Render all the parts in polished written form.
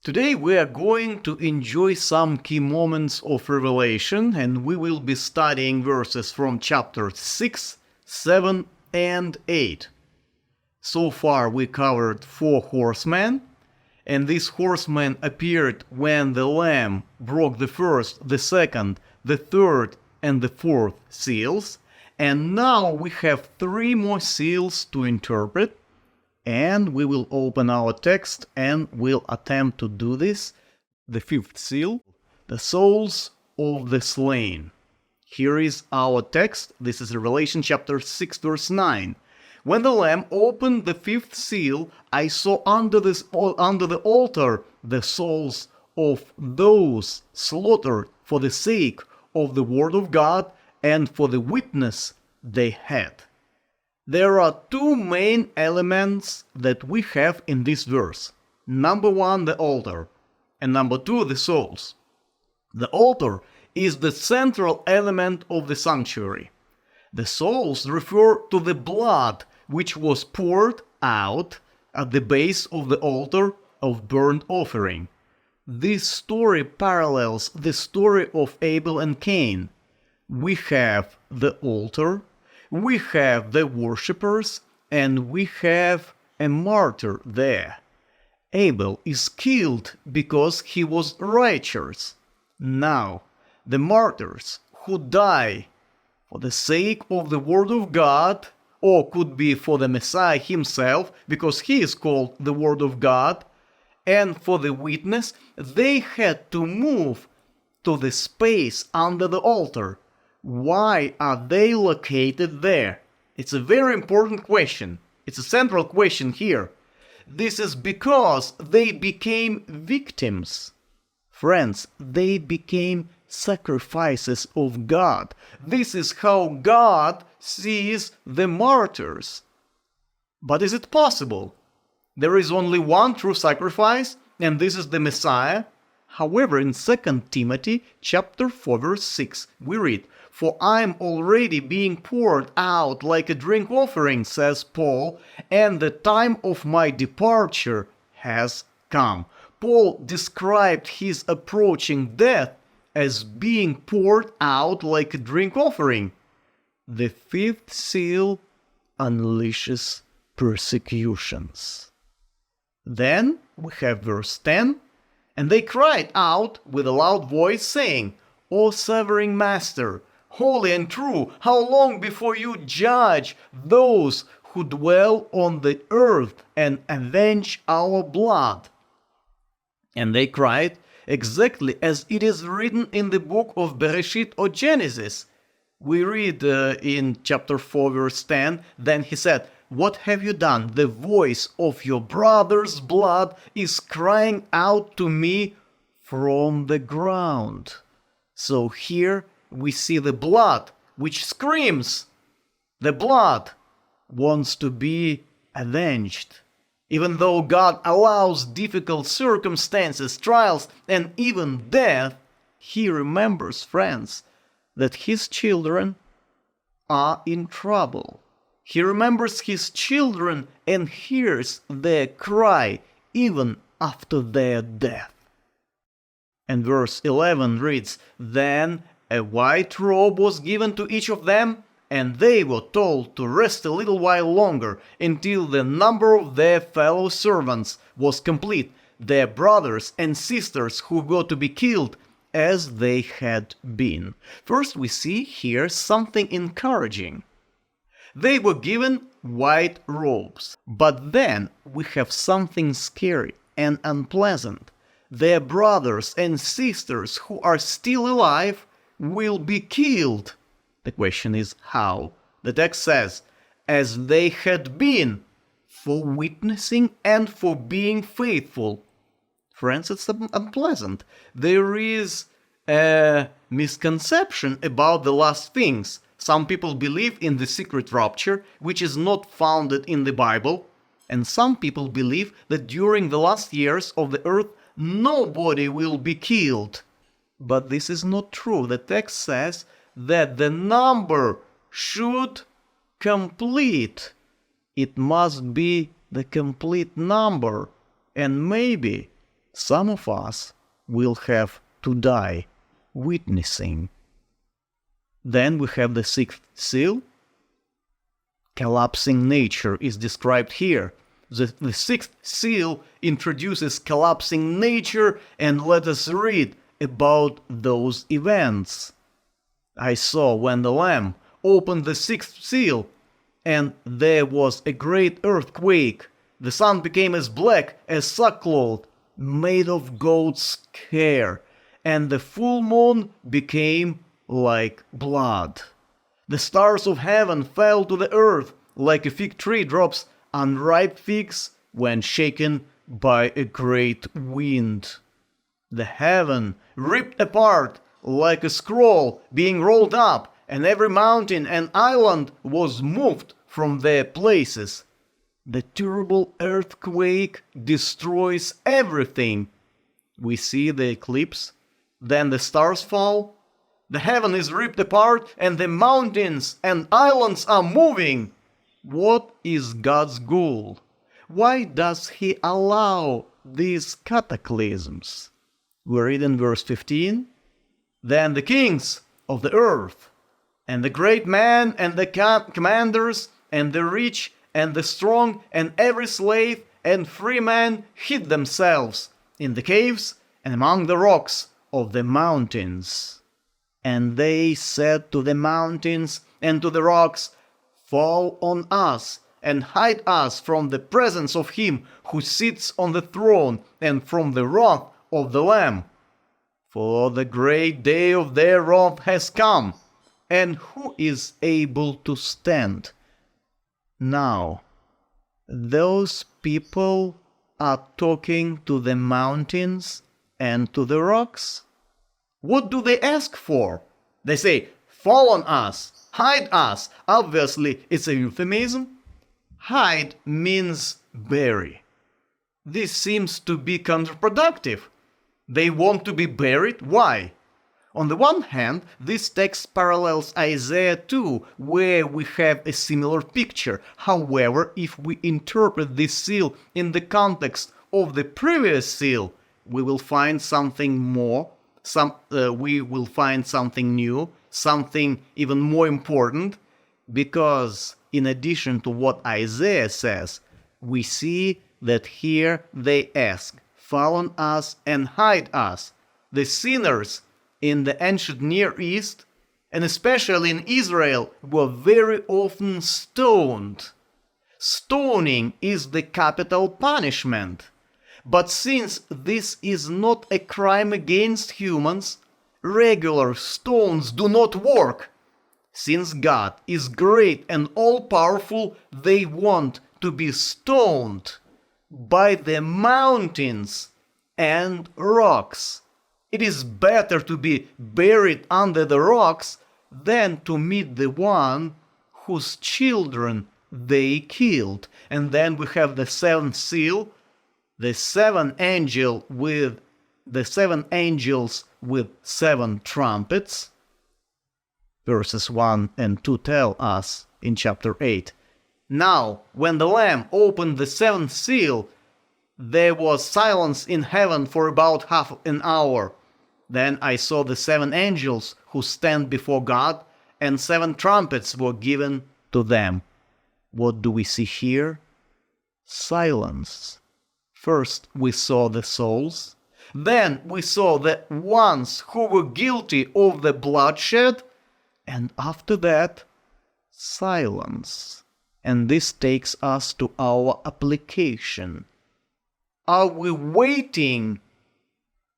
Today we are going to enjoy some key moments of Revelation, and we will be studying verses from chapter 6, 7, and 8. So far we covered 4 horsemen, and these horsemen appeared when the Lamb broke the first, the second, the third, and the fourth seals, and now we have 3 more seals to interpret. And we will open our text and we'll attempt to do this. The 5th seal, the souls of the slain. Here is our text. This is Revelation chapter 6 verse 9. When the Lamb opened the 5th seal, I saw under the altar the souls of those slaughtered for the sake of the word of God and for the witness they had. There are 2 main elements that we have in this verse. Number 1, the altar, and number 2, the souls. The altar is the central element of the sanctuary. The souls refer to the blood which was poured out at the base of the altar of burnt offering. This story parallels the story of Abel and Cain. We have the altar, we have the worshippers, and we have a martyr there. Abel is killed because he was righteous. Now, the martyrs who die for the sake of the word of God, or could be for the Messiah himself, because he is called the word of God, and for the witness, they had to move to the space under the altar. Why are they located there? It's a very important question. It's a central question here. This is because they became victims. Friends, they became sacrifices of God. This is how God sees the martyrs. But is it possible? There is only one true sacrifice, and this is the Messiah. However, in 2 Timothy chapter 4 verse 6, we read, "For I am already being poured out like a drink offering," says Paul, "and the time of my departure has come." Paul described his approaching death as being poured out like a drink offering. The 5th seal unleashes persecutions. Then we have verse 10, "And they cried out with a loud voice, saying, O sovereign Master, holy and true, how long before you judge those who dwell on the earth and avenge our blood?" And they cried exactly as it is written in the book of Bereshit or Genesis. We read in chapter 4 verse 10, "Then he said, What have you done? The voice of your brother's blood is crying out to me from the ground." So here we see the blood which screams. The blood wants to be avenged. Even though God allows difficult circumstances, trials, and even death, he remembers, friends, that his children are in trouble. He remembers his children and hears their cry even after their death. And verse 11 reads, "Then a white robe was given to each of them, and they were told to rest a little while longer until the number of their fellow servants was complete, their brothers and sisters who were to be killed as they had been." First, we see here something encouraging. They were given white robes. But then we have something scary and unpleasant. Their brothers and sisters who are still alive will be killed. The question is how? The text says, "as they had been, for witnessing and for being faithful." Friends, it's unpleasant. There is a misconception about the last things. Some people believe in the secret rapture, which is not founded in the Bible, and some people believe that during the last years of the earth nobody will be killed. But this is not true. The text says that the number should complete. It must be the complete number, and maybe some of us will have to die witnessing. Then we have the sixth seal. Collapsing nature is described here. The sixth seal introduces collapsing nature, and let us read about those events. I saw when the Lamb opened the sixth seal, and there was a great earthquake. The sun became as black as sackcloth, made of goat's hair, and the full moon became like blood. The stars of heaven fell to the earth, like a fig tree drops unripe figs when shaken by a great wind. The heaven ripped apart like a scroll being rolled up, and every mountain and island was moved from their places. The terrible earthquake destroys everything. We see the eclipse, then the stars fall, the heaven is ripped apart, and the mountains and islands are moving. What is God's goal? Why does He allow these cataclysms? We read in verse 15, "Then the kings of the earth, and the great men, and the commanders, and the rich, and the strong, and every slave and free man hid themselves in the caves and among the rocks of the mountains. And they said to the mountains and to the rocks, Fall on us, and hide us from the presence of Him who sits on the throne, and from the wrath of the Lamb. For the great day of their wrath has come, and who is able to stand?" Now, those people are talking to the mountains and to the rocks. What do they ask for? They say, "Fall on us, hide us." Obviously, it's a euphemism. Hide means bury. This seems to be counterproductive. They want to be buried. Why? On the one hand, this text parallels Isaiah 2, where we have a similar picture. However, if we interpret this seal in the context of the previous seal, we will find something more. We will find something new, something even more important, because in addition to what Isaiah says, we see that here they ask, "Fall on us and hide us." The sinners in the ancient Near East, and especially in Israel, were very often stoned. Stoning is the capital punishment. But since this is not a crime against humans, regular stones do not work. Since God is great and all-powerful, they want to be stoned by the mountains and rocks. It is better to be buried under the rocks than to meet the one whose children they killed. And then we have the seventh seal, the seven angels with seven trumpets. Verses 1 and 2 tell us in chapter 8, "Now, when the Lamb opened the seventh seal, there was silence in heaven for about half an hour. Then I saw the seven angels who stand before God, and seven trumpets were given to them." What do we see here? Silence. First we saw the souls, then we saw the ones who were guilty of the bloodshed, and after that, silence. And this takes us to our application. Are we waiting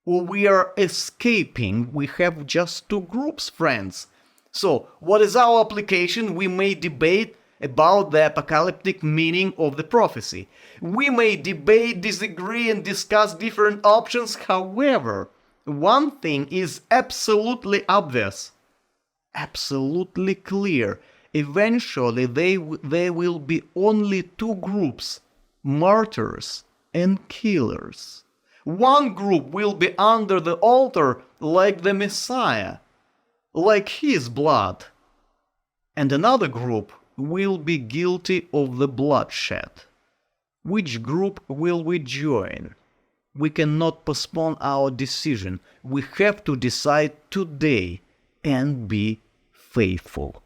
or we are escaping? We have just two groups, friends. So, what is our application? We may debate about the apocalyptic meaning of the prophecy. We may debate, disagree, and discuss different options. However, one thing is absolutely obvious, absolutely clear. Eventually, there will be only two groups, martyrs and killers. One group will be under the altar like the Messiah, like his blood, and another group will be guilty of the bloodshed. Which group will we join? We cannot postpone our decision. We have to decide today and be faithful.